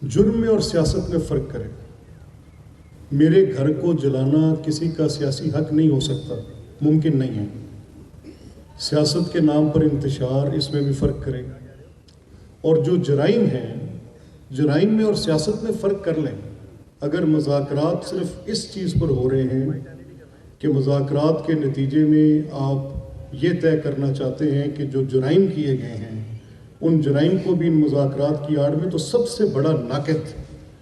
जुर्म में और सियासत में फ़र्क करें। मेरे घर को जलाना किसी का सियासी हक नहीं हो सकता, मुमकिन नहीं है। सियासत के नाम पर इंतशार, इसमें भी फ़र्क करें। और जो जराइम हैं, जराइम में और सियासत में फ़र्क कर लें। अगर मुज़ाकरात सिर्फ इस चीज़ पर हो रहे हैं कि मुज़ाकरात के नतीजे में आप ये तय करना चाहते हैं कि जो जराइम किए गए हैं उन जराइम को भी इन मुज़ाकरात की आड़ में, तो सबसे बड़ा नाक़द,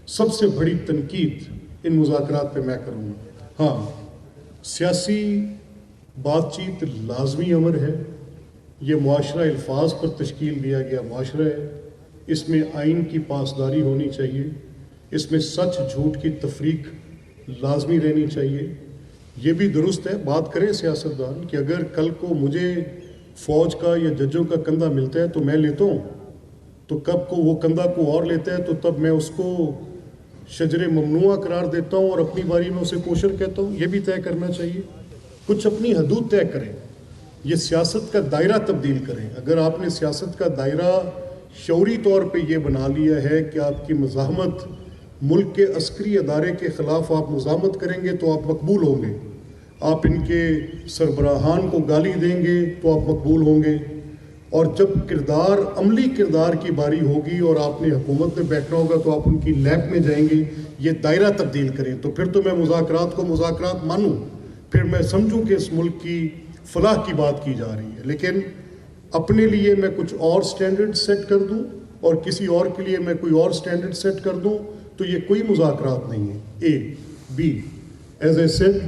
सबसे बड़ी तनकीद इन मुज़ाकरात पे मैं करूँगा। हाँ, सियासी बातचीत लाजमी अमर है। ये मुआशरा अल्फाज पर तश्कील दिया गया मुआशरा है। इसमें आइन की पासदारी होनी चाहिए। इसमें सच झूठ की तफरीक लाजमी रहनी चाहिए। ये भी दुरुस्त है, बात करें सियासतदान कि अगर कल को मुझे फ़ौज का या जजों का कंधा मिलता है तो मैं लेता हूँ, तो कब को वो कंधा को और लेता है तो तब मैं उसको शजरे ममनुआ करार देता हूँ और अपनी बारी में उसे कोशर कहता हूँ। ये भी तय करना चाहिए। कुछ अपनी हदूद तय करें। ये सियासत का दायरा तब्दील करें। अगर आपने सियासत का दायरा शौरी तौर पे ये बना लिया है कि आपकी मज़ाहमत मुल्क के अस्करी अदारे के ख़िलाफ़ आप मुज़ाहमत करेंगे तो आप मकबूल होंगे, आप इनके सरबराहान को गाली देंगे तो आप मकबूल होंगे, और जब किरदार, अमली किरदार की बारी होगी और आपने हुकूमत में बैठना होगा तो आप उनकी लैब में जाएंगे। ये दायरा तब्दील करें तो फिर तो मैं मुज़ाकरात को मुज़ाकरात मानूँ, फिर मैं समझूँ कि इस मुल्क की फलाह की बात की जा रही है। लेकिन अपने लिए मैं कुछ और स्टैंडर्ड सेट कर दूँ और किसी और के लिए मैं कोई और स्टैंडर्ड सेट कर दूँ, तो ये कोई मुज़ाकरात नहीं है। A B as a said,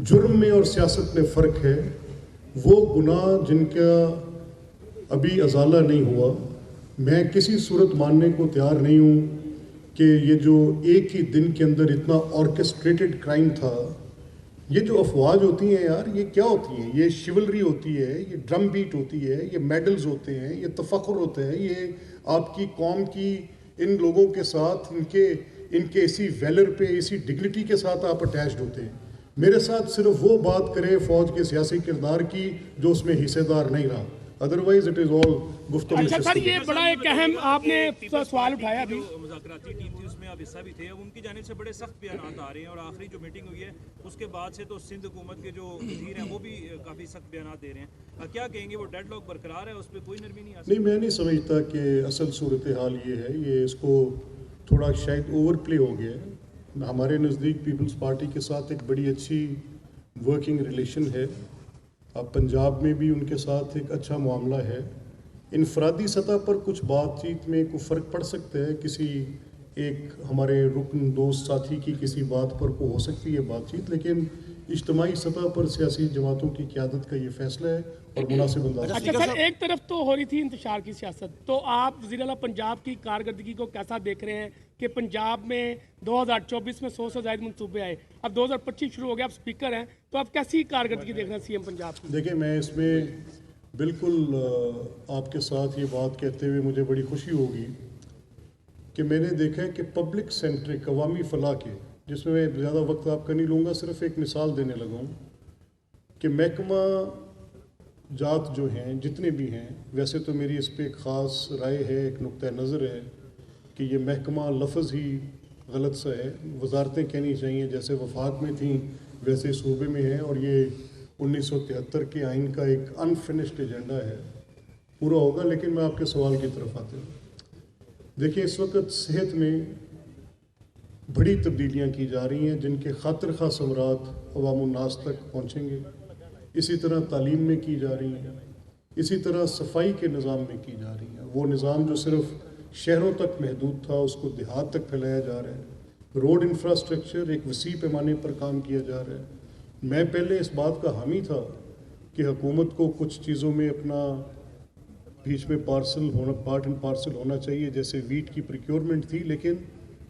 जुर्म में और सियासत में फ़र्क है। वो गुनाह जिनका अभी अजाला नहीं हुआ, मैं किसी सूरत मानने को तैयार नहीं हूँ कि ये जो एक ही दिन के अंदर इतना ऑर्केस्ट्रेटेड क्राइम था। ये जो अफवाज होती हैं यार, ये क्या होती हैं? ये शिवलरी होती है, ये ड्रम बीट होती है, ये मेडल्स होते हैं, ये तफक्कुर होता है, ये आपकी कौम की इन लोगों के साथ इनके इसी वैलर पे, इसी डिग्निटी के साथ आप अटैच्ड होते हैं। मेरे साथ सिर्फ वो बात करे फ़ौज के सियासी किरदार की जो उसमें हिस्सेदार नहीं रहा, अदरवाइज इट इज़ ऑल गुफ्तगू। अच्छा सर, ये बड़ा एक अहम आपने सवाल उठाया अभी। मुज़ाकराती टीम थी उसमें आप हिस्सा भी थे, अब उनकी जानिब से बड़े सख्त बयान आ रहे हैं और आखिरी जो मीटिंग हुई है उसके बाद से तो सिंध हुकूमत के जो वज़ीर हैं वो भी काफ़ी सख्त बयान दे रहे हैं। क्या कहेंगे, वो डेडलॉक बरकरार है, उस पर कोई नरमी नहीं आ सकती? नहीं, मैं नहीं समझता कि असल सूरत हाल ये है। ये इसको थोड़ा शायद ओवर प्ले हो गया है। हमारे नज़दीक पीपल्स पार्टी के साथ एक बड़ी अच्छी वर्किंग रिलेशन है। अब पंजाब में भी उनके साथ एक अच्छा मामला है। इनफरादी सतह पर कुछ बातचीत में कोई फ़र्क पड़ सकता है, किसी एक हमारे रुकन दोस्त साथी की किसी बात पर को हो सकती है बातचीत, लेकिन इज्तिमाई सतह पर सियासी जमातों की क़यादत का ये फैसला है और मुनासिब अंदाज। अच्छा सर, एक तरफ तो हो रही थी इंतशार की सियासत, तो आप वज़ीर आला पंजाब की कारकर्दगी को कैसा देख रहे हैं कि पंजाब में 2024 में 100 से ज़ायद मंसूबे आए, अब 2025 शुरू हो गया, आप स्पीकर हैं, तो आप कैसी कारकर्दगी देख रहे हैं सीएम पंजाब की? देखिए, मैं इसमें बिल्कुल आपके साथ ये बात कहते हुए मुझे बड़ी खुशी होगी कि मैंने देखा है कि पब्लिक सेंट्रिक अवामी फलाह के, जिसमें मैं ज़्यादा वक्त आपका नहीं लूँगा, सिर्फ एक मिसाल देने लगा हूँ कि महकमा जात जो हैं जितने भी हैं, वैसे तो मेरी इस पर एक ख़ास राय है, एक नुक्ता नज़र है कि ये महकमा लफ्ज़ ही गलत सा है। वजारतें कहनी चाहिए जैसे वफाक में थी वैसे सूबे में है, और ये 1973 के आइन का एक अनफिनिश्ड एजेंडा है, पूरा होगा। लेकिन मैं आपके सवाल की तरफ आते हूँ। देखिए, इस वक्त सेहत में बड़ी तब्दीलियाँ की जा रही हैं जिनके खातिर खा समरात अवामुन्नास तक पहुँचेंगे। इसी तरह तालीम में की जा रही हैं, इसी तरह सफाई के निज़ाम में की जा रही हैं। वो निज़ाम जो सिर्फ शहरों तक महदूद था उसको देहात तक फैलाया जा रहा है। रोड इंफ्रास्ट्रक्चर एक वसी पैमाने पर काम किया जा रहा है। मैं पहले इस बात का हामी था कि हुकूमत को कुछ चीज़ों में अपना बीच में पार्ट एंड पार्सल होना चाहिए, जैसे वीट की प्रोक्योरमेंट थी। लेकिन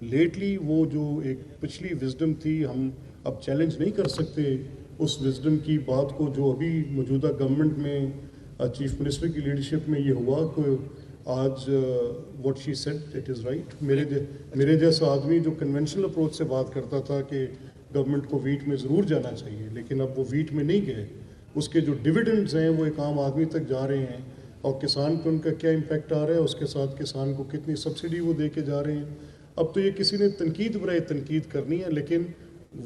लेटली वो जो एक पिछली विजडम थी, हम अब चैलेंज नहीं कर सकते उस विजडम की बात को जो अभी मौजूदा गवर्नमेंट में चीफ मिनिस्टर की लीडरशिप में ये हुआ कि आज what she said it is right. मेरे जैसा आदमी जो कन्वेंशनल अप्रोच से बात करता था कि गवर्नमेंट को वीट में ज़रूर जाना चाहिए, लेकिन अब वो वीट में नहीं गए। उसके जो डिविडेंड्स हैं वो एक आम आदमी तक जा रहे हैं। اور کسان پہ ان کا کیا امپیکٹ آ رہا ہے، اس کے ساتھ کسان کو کتنی سبسڈی وہ دے کے جا رہے ہیں. اب تو یہ کسی نے تنقید برائے تنقید کرنی ہے، لیکن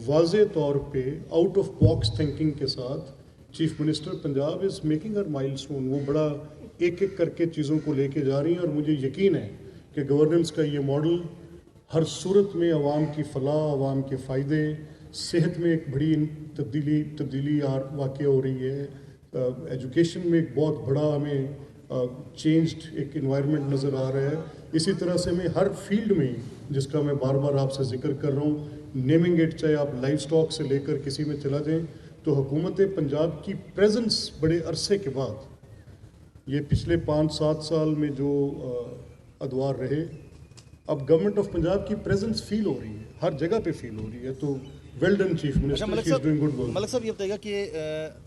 واضح طور پہ آؤٹ آف باکس تھنکنگ کے ساتھ chief minister Punjab is making her milestone. وہ بڑا ایک ایک کر کے چیزوں کو لے کے جا رہی ہیں، اور مجھے یقین ہے کہ گورننس کا یہ ماڈل ہر صورت میں عوام کی فلاح، عوام کے فائدے، صحت میں ایک بڑی تبدیلی واقع ہو رہی ہے، ایجوکیشن میں ایک بہت بڑا ہمیں چینجڈ ایک انوائرمنٹ نظر آ رہا ہے. اسی طرح سے میں ہر فیلڈ میں، جس کا میں بار بار آپ سے ذکر کر رہا ہوں، نیمنگ اٹ، چاہے آپ لائف سٹاک سے لے کر کسی میں چلا جائیں، تو حکومت پنجاب کی پریزنس بڑے عرصے کے بعد، یہ پچھلے 5-7 سال میں جو ادوار رہے، اب گورنمنٹ آف پنجاب کی پریزنس فیل ہو رہی ہے، ہر جگہ پہ فیل ہو رہی ہے. تو ویل ڈن چیف منسٹر، ملک she is doing good work. صاحب یہ بتائیے گا کہ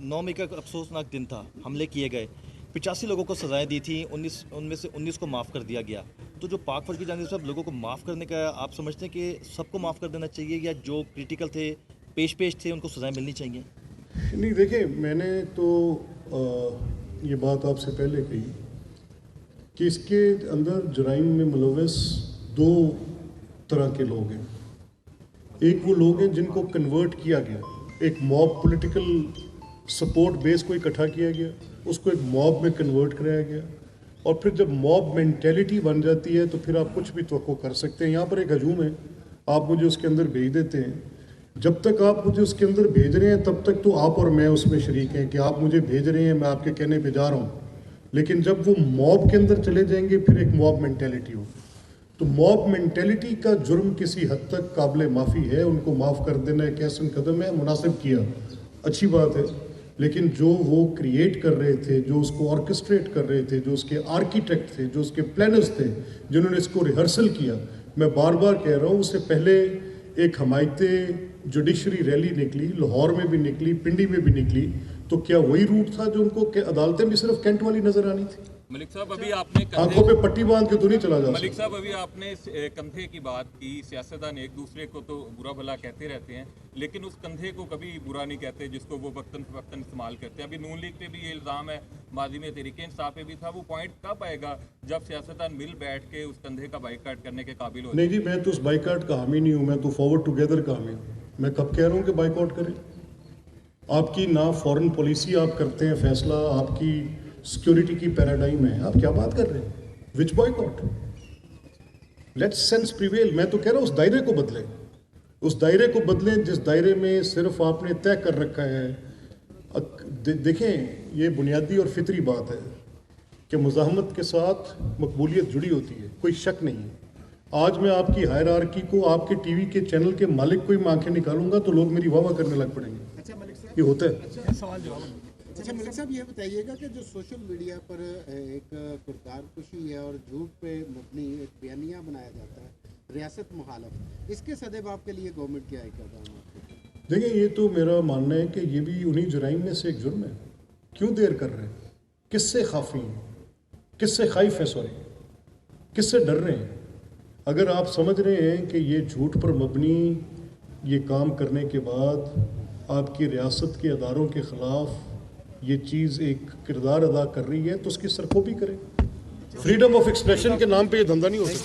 9 مئی کا افسوسناک دن تھا، حملے کیے گئے، 85 لوگوں کو سزائیں دی تھیں، ان میں سے 19 کو معاف کر دیا گیا. تو جو پاک فوج کی جانب سے لوگوں کو معاف کرنے کا آپ سمجھتے ہیں کہ سب کو معاف کر دینا چاہیے، یا جو کریٹیکل تھے، پیش تھے، ان کو سزائیں ملنی چاہیے؟ نہیں، دیکھیں، میں نے تو یہ بات آپ سے پہلے کہی کہ اس کے اندر جرائم میں ملوث 2 طرح کے لوگ ہیں. ایک وہ لوگ ہیں جن کو کنورٹ کیا گیا، ایک موب پولیٹیکل سپورٹ بیس کو اکٹھا کیا گیا، اس کو ایک موب میں کنورٹ کرایا گیا، اور پھر جب موب مینٹیلٹی بن جاتی ہے تو پھر آپ کچھ بھی توقع کر سکتے ہیں. یہاں پر ایک ہجوم ہے، آپ مجھے اس کے اندر بھیج دیتے ہیں، جب تک آپ مجھے اس کے اندر بھیج رہے ہیں تب تک تو آپ اور میں اس میں شریک ہیں کہ آپ مجھے بھیج رہے ہیں، میں آپ کے کہنے پہ جا رہا ہوں. لیکن جب وہ موب کے اندر چلے جائیں گے، پھر ایک موب مینٹیلٹی ہو، تو موب مینٹیلٹی کا جرم کسی حد تک قابل معافی ہے. ان کو معاف کر دینا ایک احسن قدم ہے، مناسب کیا، اچھی بات ہے. لیکن جو وہ کریٹ کر رہے تھے، جو اس کو آرکسٹریٹ کر رہے تھے، جو اس کے آرکیٹیکٹ تھے، جو اس کے پلانرز تھے، جنہوں نے اس کو ریہرسل کیا، میں بار بار کہہ رہا ہوں، اس سے پہلے ایک حمایتی جوڈیشری ریلی نکلی، لاہور میں بھی نکلی، پنڈی میں بھی نکلی، تو کیا وہی روٹ تھا جو ان کو عدالتیں بھی صرف کینٹ والی نظر آنی تھی؟ ملک صاحب ابھی آپ نے آنکھوں پہ پٹی باندھ کے تو نہیں چلا جا ملک سکتا. صاحب ابھی آپ نے کندھے کی بات کی. سیاستدان ایک دوسرے کو تو برا بھلا کہتے رہتے ہیں، لیکن اس کندھے کو کبھی برا نہیں کہتے جس کو وہ وقتاً فوقتاً استعمال کرتے ہیں. ابھی نون لیگ پہ بھی یہ الزام ہے، ماضی میں تحریک انصاف پہ بھی تھا. وہ پوائنٹ کب آئے گا جب سیاستدان مل بیٹھ کے اس کندھے کا بائیکاٹ کرنے کے قابل ہو؟ نہیں جی، میں تو اس بائیکاٹ کا حامی نہیں ہوں، میں تو فارورڈ ٹوگیدر کا حامی ہوں. میں کب کہہ رہا ہوں کہ بائیکاٹ کریں؟ آپ کی نہ فورن پالیسی آپ کرتے ہیں فیصلہ، آپ کی سیکیورٹی کی پیراڈائم ہے، آپ کیا بات کر رہے ہیں؟ وچ بائیکاٹ؟ Let's sense prevail. میں تو کہہ رہا ہوں اس دائرے کو بدلیں، اس دائرے کو بدلیں جس دائرے میں صرف آپ نے طے کر رکھا ہے. دیکھیں، یہ بنیادی اور فطری بات ہے کہ مزاحمت کے ساتھ مقبولیت جڑی ہوتی ہے، کوئی شک نہیں ہے. آج میں آپ کی ہائرارکی کو، آپ کے ٹی وی کے چینل کے مالک کو ہی میں آنکھیں نکالوں گا تو لوگ میری واہ واہ کرنے لگ پڑیں گے. یہ ہوتا ہے. اچھا ملک صاحب، یہ بتائیے گا کہ جو سوشل میڈیا پر ایک کردار کشی ہے اور جھوٹ پہ مبنی ایک بیانیہ بنایا جاتا ہے، ریاست مخالف، اس کے صدیب آپ کے لیے گورنمنٹ کیا اقدام ہے؟ دیکھیں، یہ تو میرا ماننا ہے کہ یہ بھی انہی جرائم میں سے ایک جرم ہے. کیوں دیر کر رہے ہیں؟ کس سے خافی ہیں؟ کس سے خائف ہیں؟ سوری، کس سے ڈر رہے ہیں؟ اگر آپ سمجھ رہے ہیں کہ یہ جھوٹ پر مبنی یہ کام کرنے کے بعد آپ کی ریاست کے اداروں کے خلاف یہ چیز ایک کردار ادا کر رہی ہے تو اس کی سرخوبی کریں. فریڈم آف ایکسپریشن کے نام پہ یہ دھندا نہیں ہو سکتا.